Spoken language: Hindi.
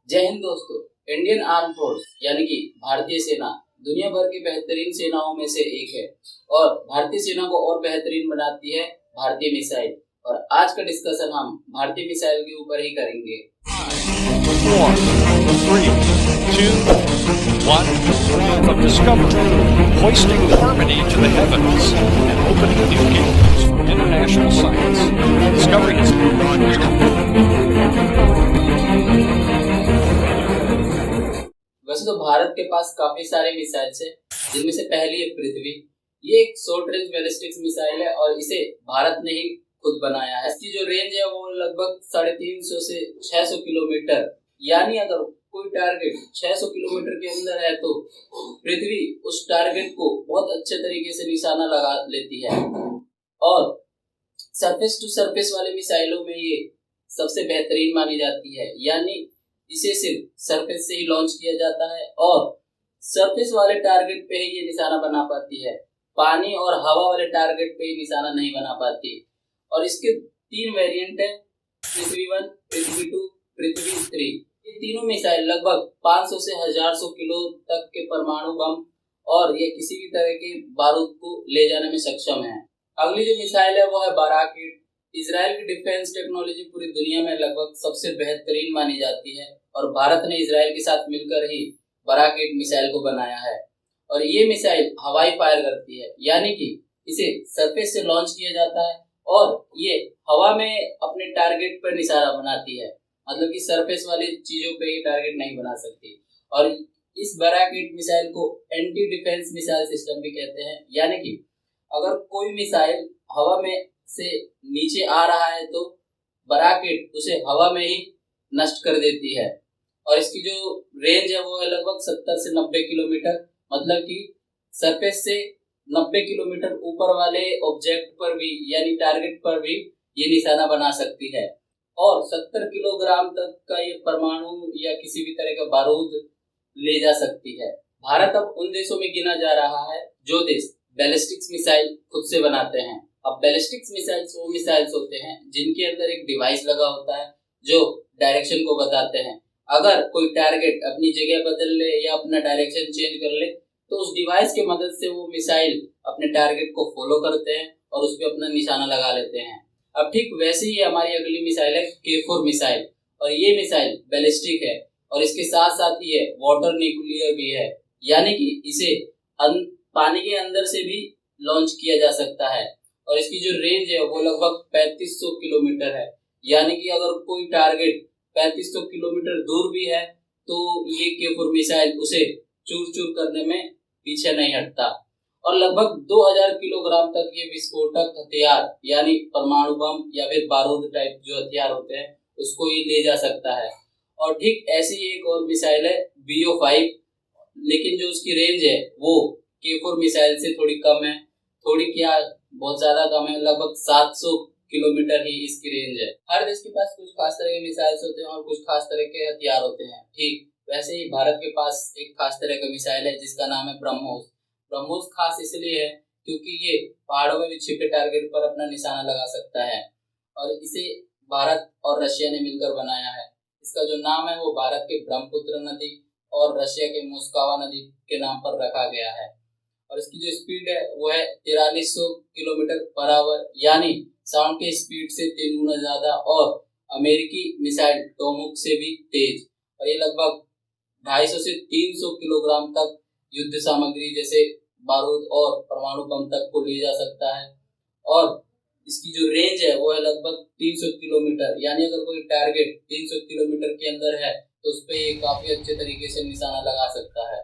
जय हिंद दोस्तों। इंडियन आर्म फोर्स यानी कि भारतीय सेना दुनिया भर की बेहतरीन सेनाओं में से एक है और भारतीय सेना को और बेहतरीन बनाती है भारतीय मिसाइल। और आज का डिस्कशन हम भारतीय मिसाइल के ऊपर ही करेंगे। 4, 3, 2, 1. From Discovery, hoisting harmony to the heavens and opening new gateways for international science. Discovery has been वैसे तो भारत के पास काफी सारे मिसाइल्स है, जिनमें से पहली है पृथ्वी। ये एक शॉर्ट रेंज बैलिस्टिक मिसाइल है और इसे भारत ने ही खुद बनाया है। इसकी जो रेंज है वो लगभग 350 से 600 किलोमीटर, यानी अगर कोई टारगेट 600 किलोमीटर के अंदर है तो पृथ्वी उस टारगेट को बहुत अच्छे तरीके से निशाना लगा लेती है। और सरफेस टू सरफेस वाले मिसाइलों में ये सबसे बेहतरीन मानी जाती है, यानी इसे सिर्फ सरफेस से ही लॉन्च किया जाता है और सरफेस वाले टारगेट पे ही ये निशाना बना पाती है। पानी और हवा वाले टारगेट पे ही निशाना नहीं बना पाती। और इसके 3 वेरिएंट है, पृथ्वी 1, पृथ्वी 2, पृथ्वी 3। ये तीनों मिसाइल लगभग 500 से 1100 किलो तक के परमाणु बम और ये किसी भी तरह के बारूद को ले जाने में सक्षम है। अगली जो मिसाइल है वो है बाराकीट। इजराइल की डिफेंस टेक्नोलॉजी पूरी दुनिया में लगभग सबसे बेहतरीन मानी जाती है और भारत ने इजराइल के साथ मिलकर ही बाराकीट मिसाइल को बनाया है। और ये मिसाइल हवाई फायर करती है, यानी कि इसे सरफेस से लॉन्च किया जाता है और ये हवा में अपने टारगेट पर निशाना बनाती है, मतलब कि सरफेस वाली चीजों पे ही टारगेट नहीं बना सकती। और इस बाराकीट मिसाइल को एंटी डिफेंस मिसाइल सिस्टम भी कहते हैं, यानी कि अगर कोई मिसाइल हवा में से नीचे आ रहा है तो बाराकीट उसे हवा में ही नष्ट कर देती है। और इसकी जो रेंज है वो है लगभग 70 से 90 किलोमीटर, मतलब कि सरफेस से 90 किलोमीटर ऊपर वाले ऑब्जेक्ट पर भी यानी टारगेट पर भी ये निशाना बना सकती है। और 70 किलोग्राम तक का ये परमाणु या किसी भी तरह का बारूद ले जा सकती है। भारत अब उन देशों में गिना जा रहा है जो देश बैलिस्टिक्स मिसाइल खुद से बनाते हैं। अब बैलिस्टिक्स मिसाइल्स वो मिसाइल्स होते हैं जिनके अंदर एक डिवाइस लगा होता है जो डायरेक्शन को बताते हैं। अगर कोई टारगेट अपनी जगह बदल ले या अपना डायरेक्शन चेंज कर ले तो उस डिवाइस के मदद से वो मिसाइल अपने टारगेट को फॉलो करते हैं और उस पर अपना निशाना लगा लेते हैं। अब ठीक वैसे ही हमारी अगली मिसाइल है K4 मिसाइल, और ये मिसाइल बैलिस्टिक है और इसके साथ साथ ये वाटर न्यूक्लियर भी है, यानी कि इसे पानी के अंदर से भी लॉन्च किया जा सकता है। और इसकी जो रेंज है वो लगभग 3500 किलोमीटर है, यानी कि अगर कोई टारगेट 3500 किलोमीटर दूर भी है तो ये K4 मिसाइल उसे चूर चूर करने में पीछे नहीं हटता। और लगभग 2000 किलोग्राम तक ये विस्फोटक हथियार यानी परमाणु बम या फिर बारूद टाइप जो हथियार होते हैं उसको ये ले जा सकता है। और ठीक ऐसी एक और मिसाइल है BO5, लेकिन जो उसकी रेंज है वो K4 मिसाइल से थोड़ी कम है, थोड़ी क्या बहुत ज्यादा कम है, लगभग 700 किलोमीटर ही इसकी रेंज है। हर देश के पास कुछ खास तरह के मिसाइल्स होते हैं और कुछ खास तरह के हथियार होते हैं। ठीक वैसे ही भारत के पास एक खास तरह का मिसाइल है जिसका नाम है ब्रह्मोस। ब्रह्मोस खास इसलिए है क्योंकि ये पहाड़ों में भी छिपे टारगेट पर अपना निशाना लगा सकता है और इसे भारत और रशिया ने मिलकर बनाया है। इसका जो नाम है वो भारत के ब्रह्मपुत्र नदी और रशिया के मोस्कवा नदी के नाम पर रखा गया है। और इसकी जो स्पीड है वो है 4300 किलोमीटर पर आवर, यानी साउंड के स्पीड से 3 गुना ज्यादा और अमेरिकी मिसाइल टोमुक से भी तेज। और ये लगभग 250 से 300 किलोग्राम तक युद्ध सामग्री जैसे बारूद और परमाणु बम तक को ले जा सकता है। और इसकी जो रेंज है वो है लगभग 300 किलोमीटर, यानी अगर कोई टारगेट 300 किलोमीटर के अंदर है तो उस पर ये काफी अच्छे तरीके से निशाना लगा सकता है।